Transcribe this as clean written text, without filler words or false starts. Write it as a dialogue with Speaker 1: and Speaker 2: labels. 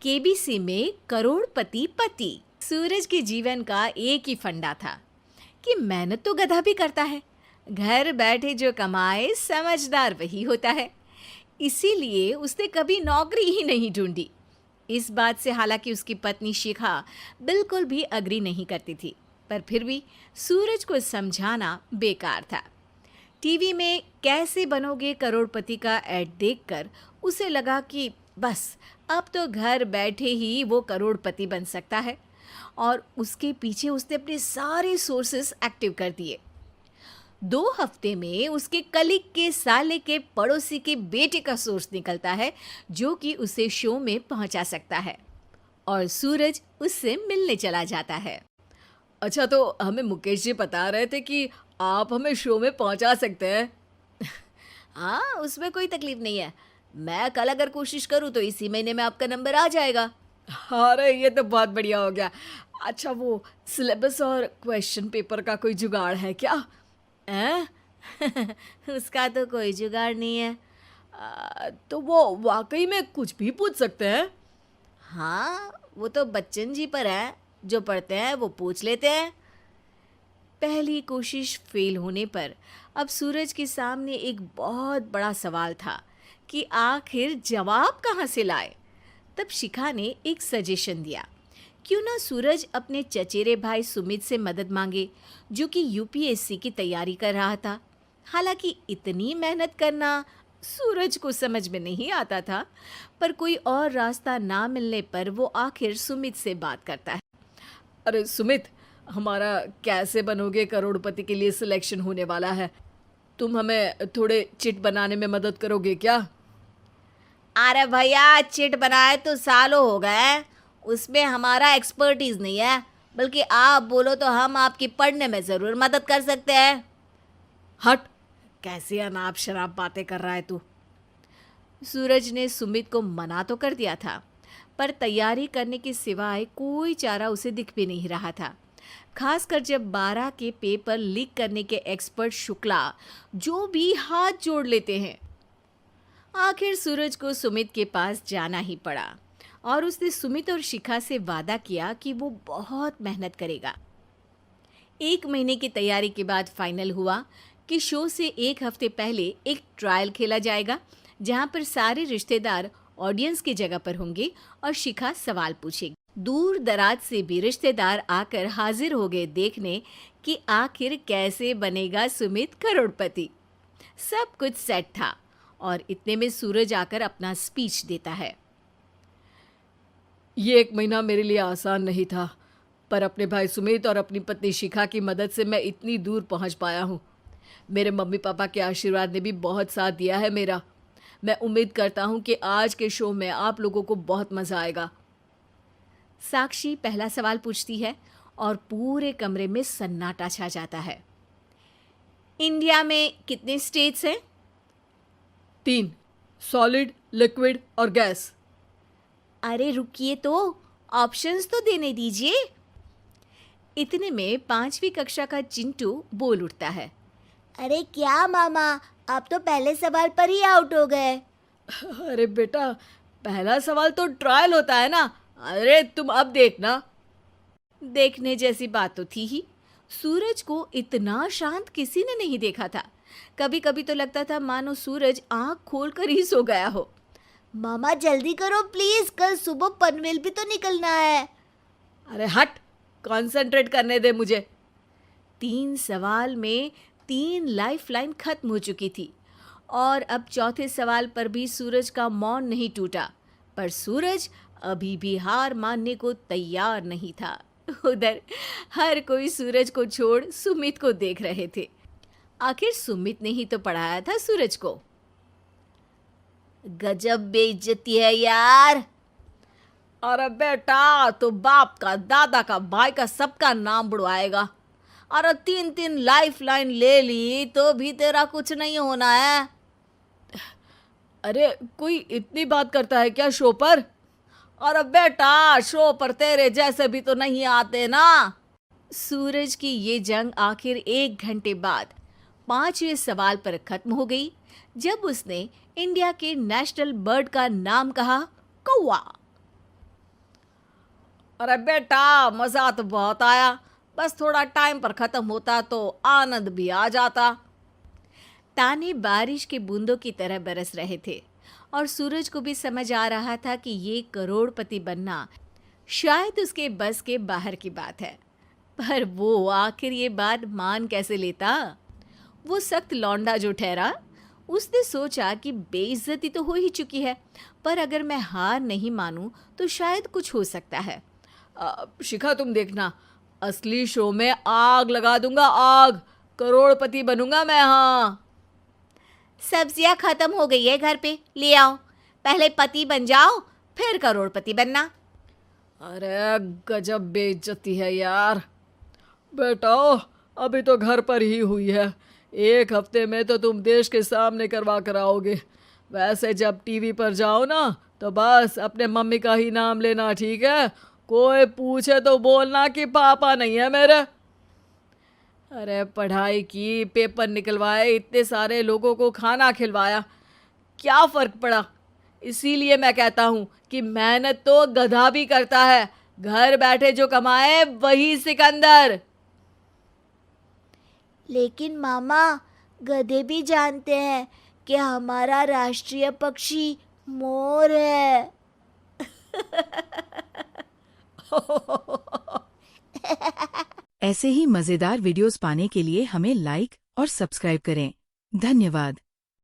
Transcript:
Speaker 1: KBC में करोड़पति पति। सूरज के जीवन का एक ही फंडा था कि मेहनत तो गधा भी करता है, घर बैठे जो कमाए समझदार वही होता है। इसीलिए उसने कभी नौकरी ही नहीं ढूंढी। इस बात से हालांकि उसकी पत्नी शिखा बिल्कुल भी अग्री नहीं करती थी, पर फिर भी सूरज को समझाना बेकार था। टीवी में कैसे बनोगे करोड़पति का ऐड देखकर उसे लगा कि बस अब तो घर बैठे ही वो करोड़पति बन सकता है, और उसके पीछे उसने अपने सारे सोर्सेस एक्टिव कर दिए। 2 हफ्ते में उसके कलीग के साले के पड़ोसी के बेटे का सोर्स निकलता है जो कि उसे शो में पहुंचा सकता है, और सूरज उससे मिलने चला जाता है।
Speaker 2: अच्छा, तो हमें मुकेश जी बता रहे थे कि आप हमें शो में पहुंचा सकते हैं।
Speaker 1: हाँ, उसमें कोई तकलीफ नहीं है। मैं कल अगर कोशिश करूँ तो इसी महीने में आपका नंबर आ जाएगा।
Speaker 2: अरे ये तो बहुत बढ़िया हो गया। अच्छा, वो सिलेबस और क्वेश्चन पेपर का कोई जुगाड़ है क्या?
Speaker 1: हैं? उसका तो कोई जुगाड़ नहीं है।
Speaker 2: तो वो वाकई में कुछ भी पूछ सकते हैं?
Speaker 1: हाँ, वो तो बच्चन जी पर है, जो पढ़ते हैं वो पूछ लेते हैं। पहली कोशिश फेल होने पर अब सूरज के सामने एक बहुत बड़ा सवाल था कि आखिर जवाब कहाँ से लाए। तब शिखा ने एक सजेशन दिया, क्यों ना सूरज अपने चचेरे भाई सुमित से मदद मांगे, जो कि यूपीएससी की तैयारी कर रहा था। हालांकि इतनी मेहनत करना सूरज को समझ में नहीं आता था, पर कोई और रास्ता ना मिलने पर वो आखिर सुमित से बात करता है।
Speaker 2: अरे सुमित, हमारा कैसे बनोगे करोड़पति के लिए सिलेक्शन होने वाला है। तुम हमें थोड़े चिट बनाने में मदद करोगे क्या?
Speaker 1: अरे भैया, चिट बनाए तो सालों हो गए, उसमें हमारा एक्सपर्टीज नहीं है, बल्कि आप बोलो तो हम आपकी पढ़ने में ज़रूर मदद कर सकते हैं।
Speaker 2: हट, कैसी अनाप शराब बातें कर रहा है तू।
Speaker 1: सूरज ने सुमित को मना तो कर दिया था, पर तैयारी करने के सिवाय कोई चारा उसे दिख भी नहीं रहा था। खासकर जब 12 के पेपर लीक करने के एक्सपर्ट शुक्ला जो भी हाथ जोड़ लेते हैं। आखिर सूरज को सुमित के पास जाना ही पड़ा, और उसने सुमित और शिखा से वादा किया कि वो बहुत मेहनत करेगा। 1 महीने की तैयारी के बाद फाइनल हुआ कि शो से 1 हफ्ते पहले एक ट्रायल खेला जाएगा, जहां पर सारे रिश्तेदार ऑडियंस की जगह पर होंगे और शिखा सवाल पूछेगी। दूर दराज से भी रिश्तेदार आकर हाजिर हो गए देखने कि आखिर कैसे बनेगा सुमित करोड़पति। सब कुछ सेट था, और इतने में सूरज आकर अपना स्पीच देता है।
Speaker 2: ये 1 महीना मेरे लिए आसान नहीं था, पर अपने भाई सुमित और अपनी पत्नी शिखा की मदद से मैं इतनी दूर पहुंच पाया हूँ। मेरे मम्मी पापा के आशीर्वाद ने भी बहुत साथ दिया है मेरा। मैं उम्मीद करता हूँ कि आज के शो में आप लोगों को बहुत मज़ा आएगा।
Speaker 1: साक्षी पहला सवाल पूछती है और पूरे कमरे में सन्नाटा छा जाता है। इंडिया में कितने स्टेट्स हैं?
Speaker 2: 3, सॉलिड, लिक्विड और गैस।
Speaker 1: अरे रुकिए, तो ऑप्शंस तो देने दीजिए। इतने में 5वीं कक्षा का चिंटू बोल उठता है।
Speaker 3: अरे क्या मामा, आप तो पहले सवाल पर ही आउट हो गए।
Speaker 2: अरे बेटा, पहला सवाल तो ट्रायल होता है ना। अरे तुम अब देखना।
Speaker 1: देखने जैसी बात तो थी ही। सूरज को इतना शांत किसी ने नहीं देखा था। कभी कभी तो लगता था मानो सूरज आंख खोलकर ही सो गया हो।
Speaker 3: मामा जल्दी करो प्लीज, कल सुबह पनवेल भी तो निकलना है।
Speaker 2: अरे हट, कंसंट्रेट करने दे मुझे।
Speaker 1: 3 सवाल में 3 लाइफलाइन खत्म हो चुकी थी, और अब चौथे सवाल पर भी सूरज का मौन नहीं टूटा। पर सूरज अभी भी हार मानने को तैयार नहीं था। उधर हर कोई सूरज को छोड़ सुमित को देख रहे थे। आखिर सुमित ने ही तो पढ़ाया था सूरज को।
Speaker 3: गजब बेइज्जती है यार।
Speaker 2: अरे बेटा, तो बाप का, दादा का, भाई का, सबका नाम बुड़वाएगा।
Speaker 1: अरे 3 लाइफलाइन ले ली तो भी तेरा कुछ नहीं होना है।
Speaker 2: अरे कोई इतनी बात करता है क्या शो पर?
Speaker 1: अरे बेटा, शो पर तेरे जैसे भी तो नहीं आते ना। सूरज की ये जंग आखिर 1 घंटे बाद 5वें सवाल पर खत्म हो गई, जब उसने इंडिया के नेशनल बर्ड का नाम कहा, कौवा।
Speaker 2: अरे बेटा, मजा तो बहुत आया, बस थोड़ा टाइम पर खत्म होता तो आनंद भी आ जाता।
Speaker 1: ताने बारिश की बूंदों की तरह बरस रहे थे और सूरज को भी समझ आ रहा था कि ये करोड़पति बनना शायद उसके बस के बाहर की बात है। पर वो आखिर ये बात मान कैसे लेता? वो सख्त लौंडा जो ठहरा, उसने सोचा कि बेइज्जती तो हो ही चुकी है, पर अगर मैं हार नहीं मानूं तो शायद कुछ हो सकता है।
Speaker 2: शिखा, तुम देखना, असली शो में आग लगा दूंगा, आग, करोड़पति बनूंगा मैं। हाँ,
Speaker 1: सब्जियां खत्म हो गई है घर पे, ले आओ। पहले पति बन जाओ, फिर करोड़पति बनना।
Speaker 2: अरे गजब बेइज्जती है यार। बेटा, अभी तो घर पर ही हुई है, 1 हफ्ते में तो तुम देश के सामने करवा कर आओगे। वैसे जब टीवी पर जाओ ना तो बस अपने मम्मी का ही नाम लेना, ठीक है? कोई पूछे तो बोलना कि पापा नहीं है मेरे। अरे पढ़ाई की, पेपर निकलवाए, इतने सारे लोगों को खाना खिलवाया, क्या फ़र्क पड़ा? इसीलिए मैं कहता हूँ कि मेहनत तो गधा भी करता है, घर बैठे जो कमाए वही सिकंदर।
Speaker 3: लेकिन मामा, गधे भी जानते हैं कि हमारा राष्ट्रीय पक्षी मोर है।
Speaker 4: ऐसे ही मजेदार वीडियोस पाने के लिए हमें लाइक और सब्सक्राइब करें। धन्यवाद।